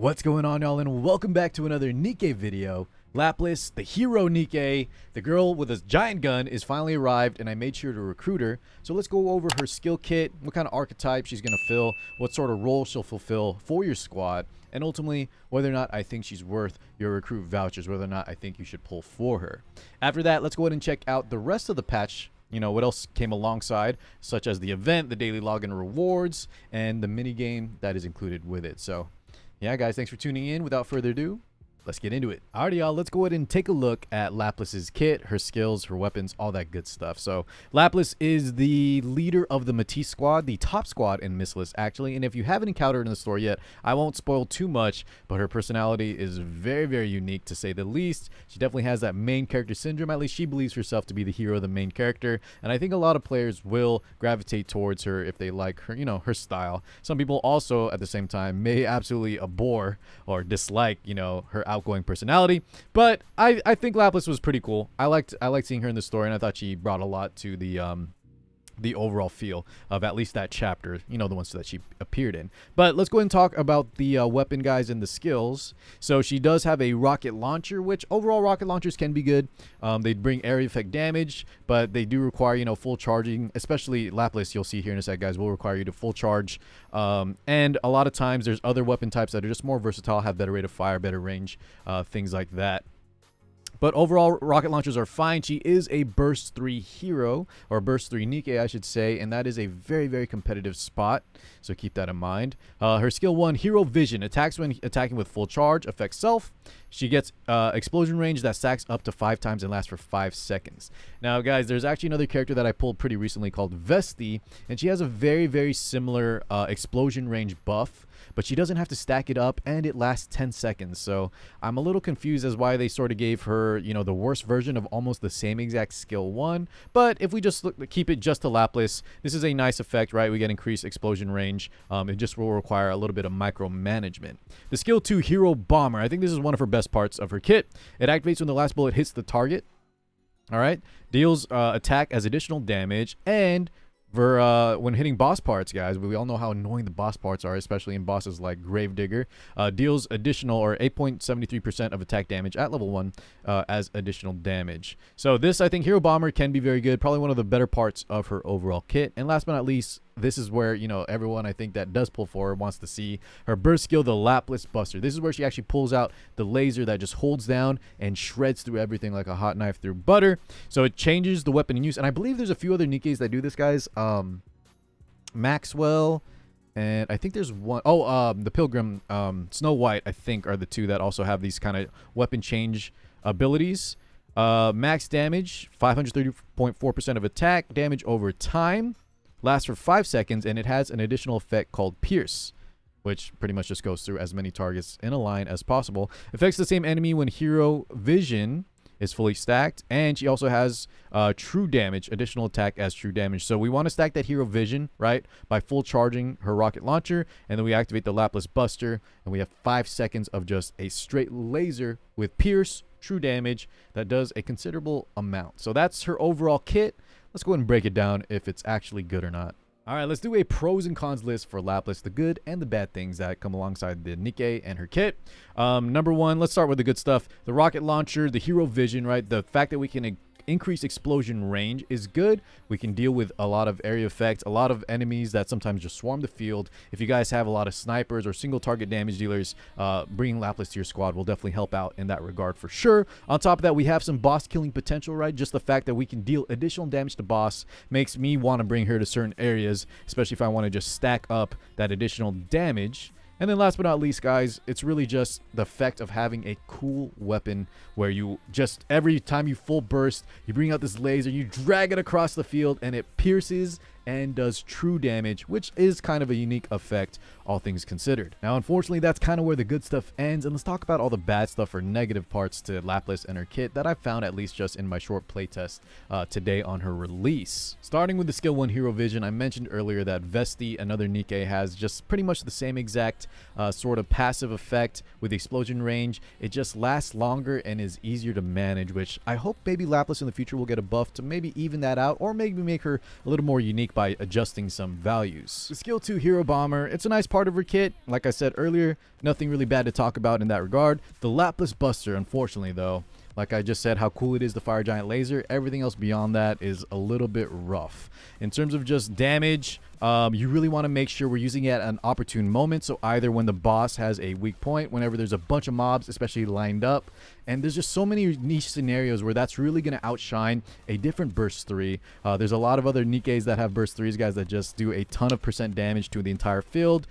What's going on, y'all, and welcome back to another Nikke video. LAPLACE, the hero Nikke, the girl with a giant gun, is finally arrived, and I made sure to recruit her. So let's go over her skill kit, what kind of archetype she's going to fill, what sort of role she'll fulfill for your squad, and ultimately whether or not I think she's worth your recruit vouchers, whether or not I think you should pull for her. After that, let's go ahead and check out the rest of the patch. You know, what else came alongside, such as the event, the daily login rewards, and the mini game that is included with it. So yeah, guys, thanks for tuning in. Without further ado, let's get into it. Alrighty, y'all, let's go ahead and take a look at LAPLACE's kit, her skills, her weapons, all that good stuff. So LAPLACE is the leader of the Matisse squad, the top squad in Missless, actually. And if you haven't encountered her in the store yet, I won't spoil too much, but her personality is very, very unique, to say the least. She definitely has that main character syndrome. At least she believes herself to be the hero, the main character. And I think a lot of players will gravitate towards her if they like her, you know, her style. Some people also, at the same time, may absolutely abhor or dislike, you know, her outgoing personality, but I think LAPLACE was pretty cool. I liked seeing her in the story, and I thought she brought a lot to the overall feel of at least that chapter, you know, the ones that she appeared in. But let's go ahead and talk about the weapon, guys, and the skills. So she does have a rocket launcher, which overall rocket launchers can be good. They bring area effect damage, but they do require, you know, full charging, especially LAPLACE, you'll see here in a sec, guys, will require you to full charge. And a lot of times there's other weapon types that are just more versatile, have better rate of fire, better range, things like that. But overall, rocket launchers are fine. She is a burst 3 hero, or burst 3 Nikke, I should say, and that is a very, very competitive spot, so keep that in mind. Her skill 1, Hero Vision, attacks when attacking with full charge, affects self. She gets explosion range that stacks up to 5 times and lasts for 5 seconds. Now, guys, there's actually another character that I pulled pretty recently called Vesti, and she has a very, very similar explosion range buff, but she doesn't have to stack it up, and it lasts 10 seconds. So I'm a little confused as why they sort of gave her, you know, the worst version of almost the same exact skill 1. But if we just keep it just to LAPLACE, this is a nice effect, right? We get increased explosion range. It just will require a little bit of micromanagement. The skill 2, Hero Bomber. I think this is one of her best parts of her kit. It activates when the last bullet hits the target. All right, deals attack as additional damage, and for when hitting boss parts, guys, we all know how annoying the boss parts are, especially in bosses like Gravedigger. Deals additional, or 8.73% of attack damage at level 1 as additional damage. So this, I think, Hero Bomber can be very good, probably one of the better parts of her overall kit. And last but not least, this is where, you know, everyone I think that does pull for her wants to see her burst skill, the LAPLACE Buster. This is where she actually pulls out the laser that just holds down and shreds through everything like a hot knife through butter. So it changes the weapon in use, and I believe there's a few other Nikkes that do this, guys. Maxwell, and I think there's one, the Pilgrim, Snow White, I think, are the two that also have these kind of weapon change abilities. Max damage, 530.4% of attack damage over time, lasts for 5 seconds, and it has an additional effect called Pierce, which pretty much just goes through as many targets in a line as possible. Affects the same enemy when Hero Vision is fully stacked, and she also has true damage, additional attack as true damage. So we want to stack that Hero Vision, right, by full charging her rocket launcher, and then we activate the LAPLACE Buster, and we have 5 seconds of just a straight laser with Pierce, true damage, that does a considerable amount. So that's her overall kit. Let's go ahead and break it down if it's actually good or not. All right, let's do a pros and cons list for LAPLACE, the good and the bad things that come alongside the Nikke and her kit. Number 1, let's start with the good stuff. The rocket launcher, the Hero Vision, right? The fact that we can increase explosion range is good. We can deal with a lot of area effects, a lot of enemies that sometimes just swarm the field. If you guys have a lot of snipers or single target damage dealers, bringing LAPLACE to your squad will definitely help out in that regard for sure. On top of that, we have some boss killing potential, right? Just the fact that we can deal additional damage to boss makes me want to bring her to certain areas, especially if I want to just stack up that additional damage. And then last but not least, guys, it's really just the effect of having a cool weapon where you just, every time you full burst, you bring out this laser, you drag it across the field, and it pierces and does true damage, which is kind of a unique effect, all things considered. Now, unfortunately, that's kind of where the good stuff ends, and let's talk about all the bad stuff or negative parts to LAPLACE and her kit that I found, at least just in my short playtest today on her release. Starting with the skill 1, Hero Vision, I mentioned earlier that Vesti, another Nikke, has just pretty much the same exact sort of passive effect with the explosion range. It just lasts longer and is easier to manage, which I hope maybe LAPLACE in the future will get a buff to maybe even that out, or maybe make her a little more unique by adjusting some values. The skill 2 Hero Bomber, it's a nice part of her kit. Like I said earlier, nothing really bad to talk about in that regard. The Laplace Buster, unfortunately though, like I just said, how cool it is, the Fire Giant Laser. Everything else beyond that is a little bit rough. In terms of just damage, you really want to make sure we're using it at an opportune moment. So either when the boss has a weak point, whenever there's a bunch of mobs, especially lined up. And there's just so many niche scenarios where that's really going to outshine a different Burst 3. There's a lot of other Nikkes that have Burst 3s, guys, that just do a ton of % damage to the entire field,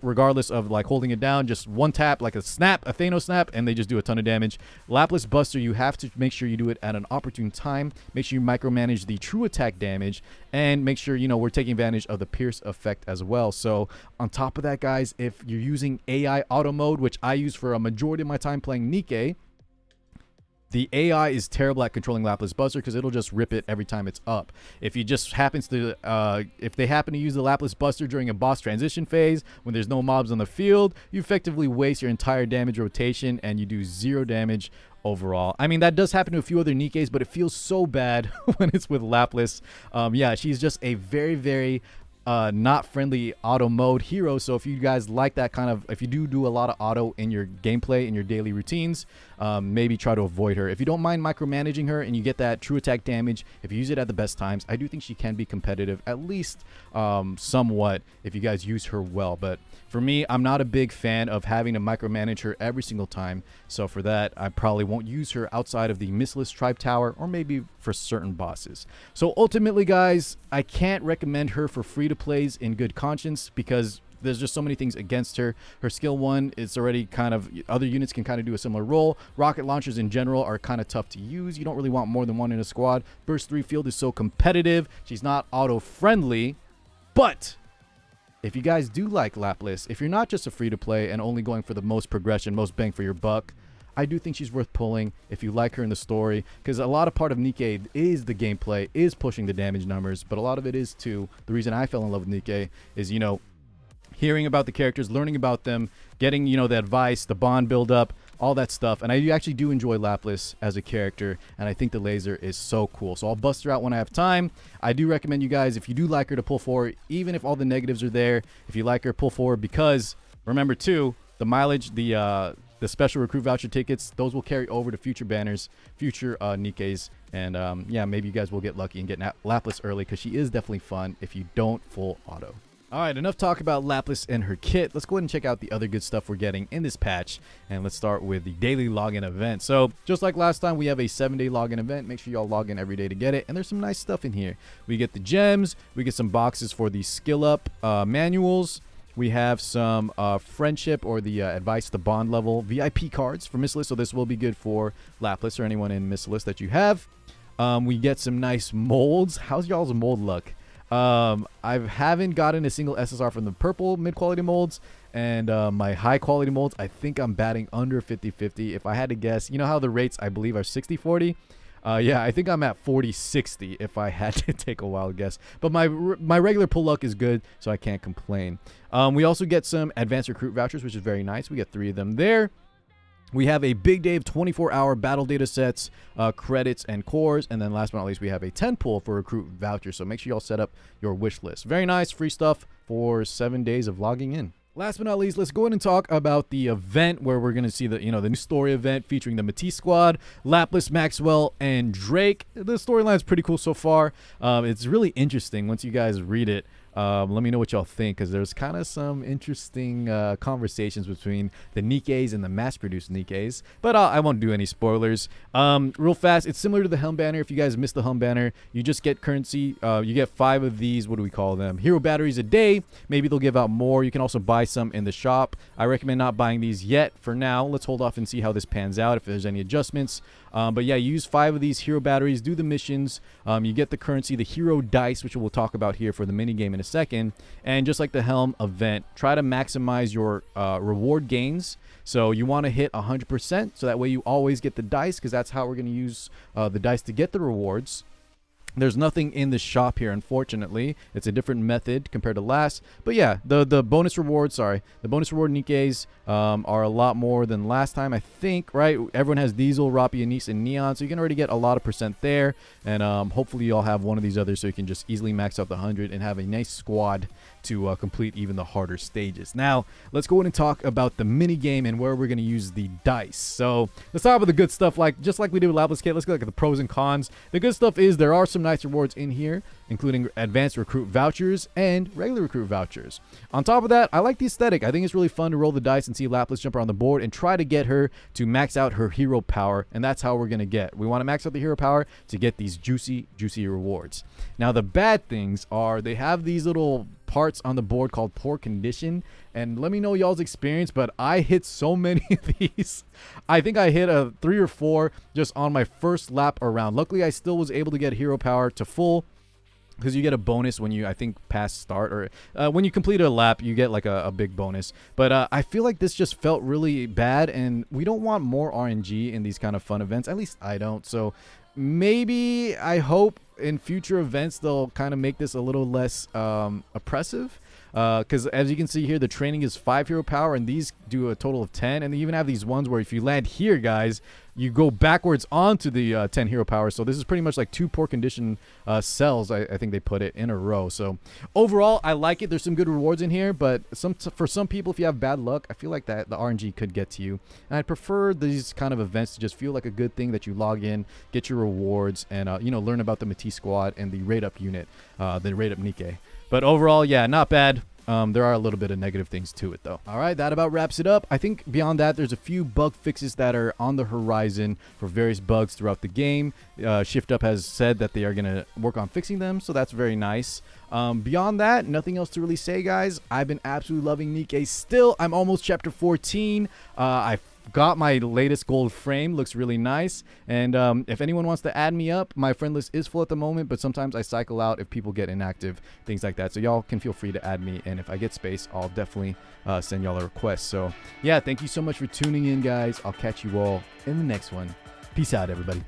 regardless of like holding it down. Just one tap, like a snap, a Thanos snap, and they just do a ton of damage. Laplace Buster, you have to make sure you do it at an opportune time. Make sure you micromanage the true attack damage, and make sure, you know, we're taking advantage of the Pierce effect as well. So on top of that, guys, if you're using AI auto mode, which I use for a majority of my time playing Nikke, the AI is terrible at controlling Laplace Buster because it'll just rip it every time it's up. If you just happens to, if they happen to use the Laplace Buster during a boss transition phase when there's no mobs on the field, you effectively waste your entire damage rotation and you do 0 damage overall. I mean, that does happen to a few other Nikkes, but it feels so bad when it's with Laplace. Yeah, she's just a very, very not friendly auto mode hero. So if you guys like that kind of, if you do a lot of auto in your gameplay, in your daily routines, maybe try to avoid her. If you don't mind micromanaging her and you get that true attack damage, if you use it at the best times, I do think she can be competitive, at least somewhat, if you guys use her well. But for me, I'm not a big fan of having to micromanage her every single time. So for that, I probably won't use her outside of the Missless Tribe Tower, or maybe for certain bosses. So ultimately, guys, I can't recommend her for free-to-plays in good conscience because there's just so many things against her. Her skill 1 is already kind of, other units can kind of do a similar role. Rocket launchers in general are kind of tough to use. You don't really want more than one in a squad. Burst 3 field is so competitive. She's not auto-friendly. But if you guys do like Laplace, if you're not just a free-to-play and only going for the most progression, most bang for your buck, I do think she's worth pulling if you like her in the story, because a lot of part of Nikke is the gameplay, is pushing the damage numbers, but a lot of it is too. The reason I fell in love with Nikke is, you know, hearing about the characters, learning about them, getting, you know, the advice, the bond build up, all that stuff. And I actually do enjoy Laplace as a character, and I think the laser is so cool. So I'll bust her out when I have time. I do recommend you guys, if you do like her, to pull forward, even if all the negatives are there. If you like her, pull forward, because remember too, the mileage, the special recruit voucher tickets, those will carry over to future banners, future Nikkes, and yeah, maybe you guys will get lucky and get Laplace early, because she is definitely fun if you don't full auto. All right, enough talk about Laplace and her kit. Let's go ahead and check out the other good stuff we're getting in this patch, and let's start with the daily login event. So just like last time, we have a 7-day login event. Make sure y'all log in every day to get it, and there's some nice stuff in here. We get the gems, we get some boxes for the skill up manuals. We have some friendship, or the advice, the bond level VIP cards for Missless. So this will be good for Laplace or anyone in Missless that you have. We get some nice molds. How's y'all's mold luck? I haven't gotten a single SSR from the purple mid-quality molds, and my high-quality molds, I think I'm batting under 50-50. If I had to guess, you know how the rates, I believe, are 60-40? Yeah, I think I'm at 40-60 if I had to take a wild guess. But my regular pull luck is good, so I can't complain. We also get some advanced recruit vouchers, which is very nice. We get 3 of them there. We have a big day of 24-hour battle data sets, credits, and cores. And then last but not least, we have a 10 pull for recruit vouchers. So make sure y'all set up your wish list. Very nice, free stuff for 7 days of logging in. Last but not least, let's go ahead and talk about the event where we're going to see the, you know, the new story event featuring the Matisse squad, Laplace, Maxwell, and Drake. The storyline is pretty cool so far. It's really interesting once you guys read it. Let me know what y'all think, because there's kind of some interesting conversations between the Nikkes and the mass-produced Nikkes. But I won't do any spoilers. Real fast, it's similar to the Helm banner. If you guys missed the Helm banner, you just get currency. You get 5 of these, what do we call them? Hero batteries a day. Maybe they'll give out more. You can also buy some in the shop. I recommend not buying these yet for now. Let's hold off and see how this pans out, if there's any adjustments. But yeah, use 5 of these hero batteries, do the missions. You get the currency, the hero dice, which we'll talk about here for the minigame in a second. And just like the Helm event, try to maximize your reward gains. So you want to hit 100%, so that way you always get the dice, because that's how we're going to use the dice to get the rewards. There's nothing in the shop here, unfortunately. It's a different method compared to last. But yeah, the bonus rewards, the bonus reward Nikkes are a lot more than last time, I think, right? Everyone has Diesel, Rappi, Anise, and Neon, so you can already get a lot of percent there. And hopefully you all have one of these others so you can just easily max out the 100 and have a nice squad to complete even the harder stages. Now, let's go in and talk about the mini game and where we're going to use the dice. So let's talk about the good stuff, just like we did with LAPLACE Kit. Let's look at the pros and cons. The good stuff is there are some nice rewards in here, including advanced recruit vouchers and regular recruit vouchers. On top of that, I like the aesthetic. I think it's really fun to roll the dice and see LAPLACE jump around the board and try to get her to max out her hero power, and that's how we're going to get. We want to max out the hero power to get these juicy rewards. Now, the bad things are they have these little parts on the board called poor condition, and let me know y'all's experience, but I hit so many of these. I think I hit a 3 or 4 just on my first lap around. Luckily, I still was able to get hero power to full, because you get a bonus when you, I think, pass start, or when you complete a lap, you get like a big bonus. But I feel like this just felt really bad, and we don't want more RNG in these kind of fun events. At least I don't. So maybe, I hope in future events they'll kind of make this a little less oppressive, because as you can see here, the training is 5 hero power and these do a total of 10, and they even have these ones where if you land here, guys, you go backwards onto the 10 hero power. So this is pretty much like 2 poor condition cells, I think they put it in a row. So overall, I like it. There's some good rewards in here, but for some people, if you have bad luck, I feel like that the RNG could get to you, and I'd prefer these kind of events to just feel like a good thing that you log in, get your rewards, and you know, learn about the Matisse squad and the rate up unit, the rate up Nikke. But overall, yeah, not bad. There are a little bit of negative things to it, though. All right, that about wraps it up. I think beyond that, there's a few bug fixes that are on the horizon for various bugs throughout the game. Shift Up has said that they are going to work on fixing them, so that's very nice. Beyond that, nothing else to really say, guys. I've been absolutely loving Nikke still. I'm almost chapter 14. I got my latest gold frame. Looks really nice. And if anyone wants to add me up, my friend list is full at the moment, but sometimes I cycle out if people get inactive, things like that. So y'all can feel free to add me, and if I get space, I'll definitely send y'all a request. So yeah, thank you so much for tuning in, guys. I'll catch you all in the next one. Peace out, everybody.